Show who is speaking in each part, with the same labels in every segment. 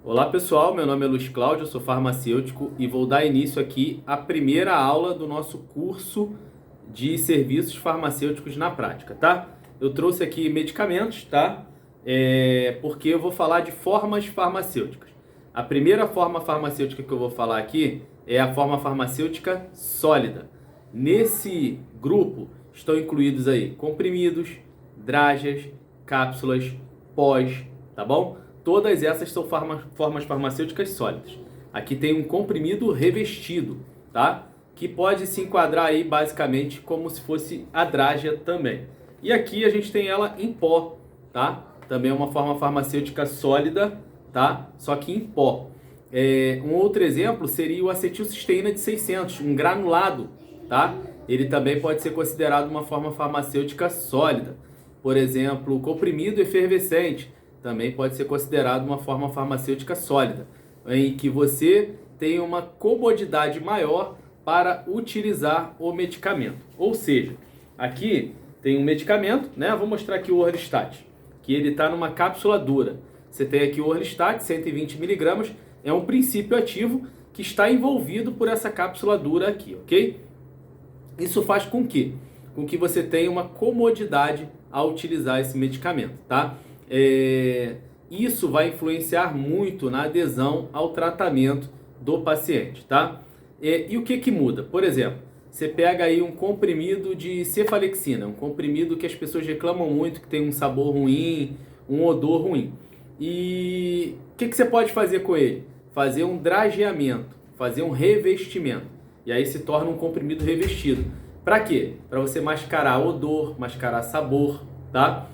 Speaker 1: Olá pessoal, meu nome é Luiz Cláudio, eu sou farmacêutico e vou dar início aqui à primeira aula do nosso curso de serviços farmacêuticos na prática, tá? Eu trouxe aqui medicamentos, tá? Porque eu vou falar de formas farmacêuticas. A primeira forma farmacêutica que eu vou falar aqui é a forma farmacêutica sólida. Nesse grupo estão incluídos aí comprimidos, drágeas, cápsulas, pós, tá bom? Todas essas são formas farmacêuticas sólidas. Aqui tem um comprimido revestido, tá? Que pode se enquadrar aí basicamente como se fosse a drágia também. E aqui a gente tem ela em pó, tá? Também é uma forma farmacêutica sólida, tá? Só que em pó. Um outro exemplo seria o acetilcisteína de 600, um granulado, tá? Ele também pode ser considerado uma forma farmacêutica sólida. Por exemplo, o comprimido efervescente também pode ser considerado uma forma farmacêutica sólida, em que você tem uma comodidade maior para utilizar o medicamento. Ou seja, aqui tem um medicamento, né? Vou mostrar aqui o Orlistat, que ele está numa cápsula dura. Você tem aqui o Orlistat, 120 mg, é um princípio ativo que está envolvido por essa cápsula dura aqui, ok? Isso faz com que você tenha uma comodidade ao utilizar esse medicamento, tá? Isso vai influenciar muito na adesão ao tratamento do paciente, tá? E o que muda? Por exemplo, você pega aí um comprimido de cefalexina, um comprimido que as pessoas reclamam muito, que tem um sabor ruim, um odor ruim. E o que você pode fazer com ele? Fazer um drageamento, fazer um revestimento. E aí se torna um comprimido revestido. Para quê? Para você mascarar odor, mascarar sabor, tá?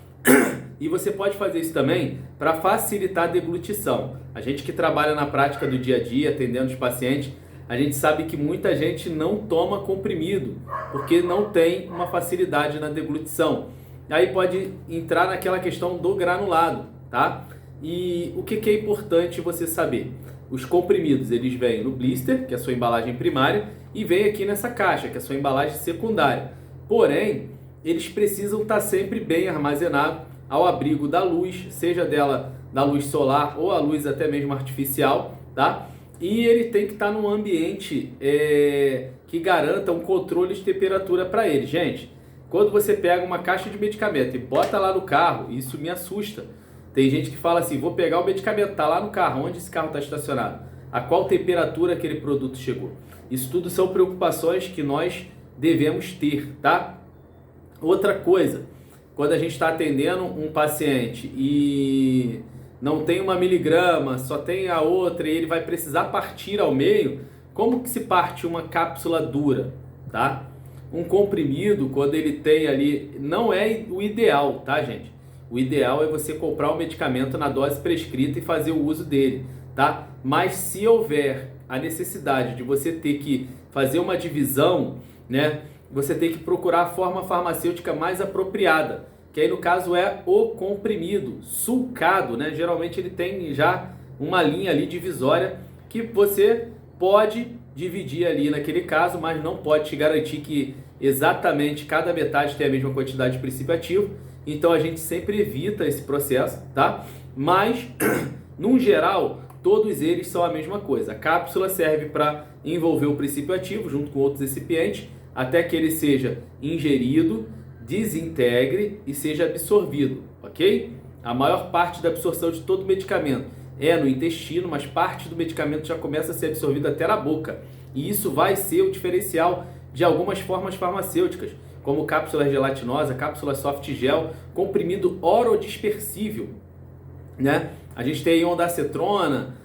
Speaker 1: E você pode fazer isso também para facilitar a deglutição. A gente que trabalha na prática do dia a dia, atendendo os pacientes, a gente sabe que muita gente não toma comprimido, porque não tem uma facilidade na deglutição. Aí pode entrar naquela questão do granulado, tá? E o que é importante você saber? Os comprimidos, eles vêm no blister, que é a sua embalagem primária, e vem aqui nessa caixa, que é a sua embalagem secundária. Porém, eles precisam estar sempre bem armazenados ao abrigo da luz, seja dela da luz solar ou a luz até mesmo artificial, tá? E ele tem que estar num ambiente que garanta um controle de temperatura para ele. Gente, quando você pega uma caixa de medicamento e bota lá no carro, isso me assusta. Tem gente que fala assim, vou pegar o medicamento, tá lá no carro, onde esse carro está estacionado? A qual temperatura aquele produto chegou? Isso tudo são preocupações que nós devemos ter, tá? Outra coisa, quando a gente está atendendo um paciente e não tem 1 miligrama, só tem a outra e ele vai precisar partir ao meio, como que se parte uma cápsula dura, tá? Um comprimido, quando ele tem ali, não é o ideal, tá, gente? O ideal é você comprar o medicamento na dose prescrita e fazer o uso dele, tá? Mas se houver a necessidade de você ter que fazer uma divisão, né? Você tem que procurar a forma farmacêutica mais apropriada, que aí no caso é o comprimido, sulcado, né? Geralmente ele tem já uma linha ali divisória que você pode dividir ali naquele caso, mas não pode te garantir que exatamente cada metade tem a mesma quantidade de princípio ativo. Então a gente sempre evita esse processo, tá? Mas, no geral, todos eles são a mesma coisa. A cápsula serve para envolver o princípio ativo junto com outros recipientes, até que ele seja ingerido, desintegre e seja absorvido, ok? A maior parte da absorção de todo medicamento é no intestino, mas parte do medicamento já começa a ser absorvido até na boca. E isso vai ser o diferencial de algumas formas farmacêuticas, como cápsula gelatinosa, cápsula soft gel, comprimido orodispersível, né? A gente tem ondansetrona,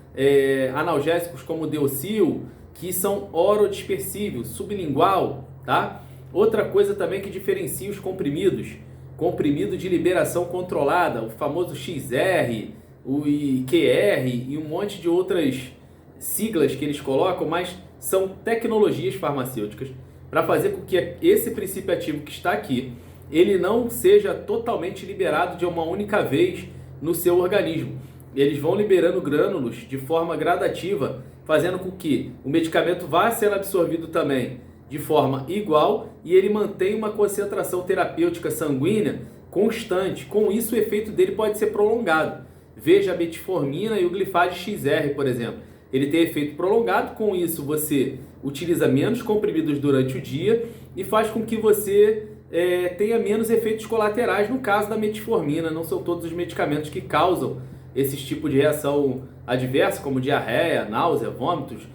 Speaker 1: analgésicos como o Deocil, que são orodispersíveis, sublingual, tá? Outra coisa também que diferencia os comprimidos, comprimido de liberação controlada, o famoso XR, o QR e um monte de outras siglas que eles colocam, mas são tecnologias farmacêuticas para fazer com que esse princípio ativo que está aqui, ele não seja totalmente liberado de uma única vez no seu organismo. Eles vão liberando grânulos de forma gradativa, fazendo com que o medicamento vá sendo absorvido também de forma igual e ele mantenha uma concentração terapêutica sanguínea constante. Com isso, o efeito dele pode ser prolongado. Veja a metformina e o Glifage XR, por exemplo. Ele tem efeito prolongado, com isso você utiliza menos comprimidos durante o dia e faz com que você tenha menos efeitos colaterais no caso da metformina. Não são todos os medicamentos que causam esse tipo de reação adversa, como diarreia, náusea, vômitos,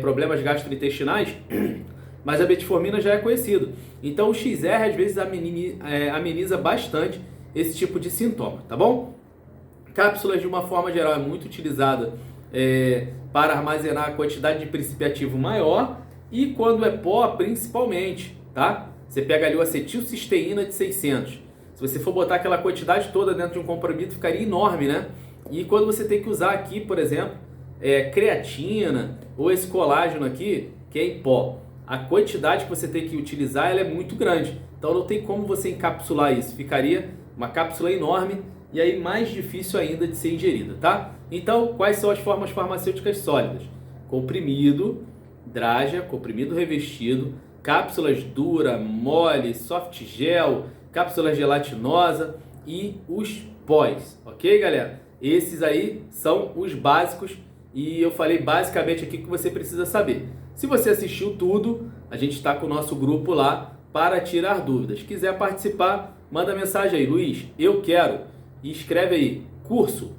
Speaker 1: problemas gastrointestinais, mas a metformina já é conhecido. Então o XR às vezes ameniza bastante esse tipo de sintoma, tá bom? Cápsulas, de uma forma geral, é muito utilizada para armazenar a quantidade de princípio ativo maior e quando é pó, principalmente, tá? Você pega ali o acetilcisteína de 600. Se você for botar aquela quantidade toda dentro de um comprimido, ficaria enorme, né? E quando você tem que usar aqui, por exemplo, creatina ou esse colágeno aqui, que é em pó, a quantidade que você tem que utilizar ela é muito grande. Então não tem como você encapsular isso. Ficaria uma cápsula enorme e aí mais difícil ainda de ser ingerida, tá? Então, quais são as formas farmacêuticas sólidas? Comprimido, drágia, comprimido revestido, cápsulas dura, mole, soft gel, cápsula gelatinosa e os pós, ok, galera? Esses aí são os básicos e eu falei basicamente aqui que você precisa saber. Se você assistiu tudo, a gente está com o nosso grupo lá para tirar dúvidas. Quiser participar, manda mensagem aí, Luiz, eu quero. E escreve aí, curso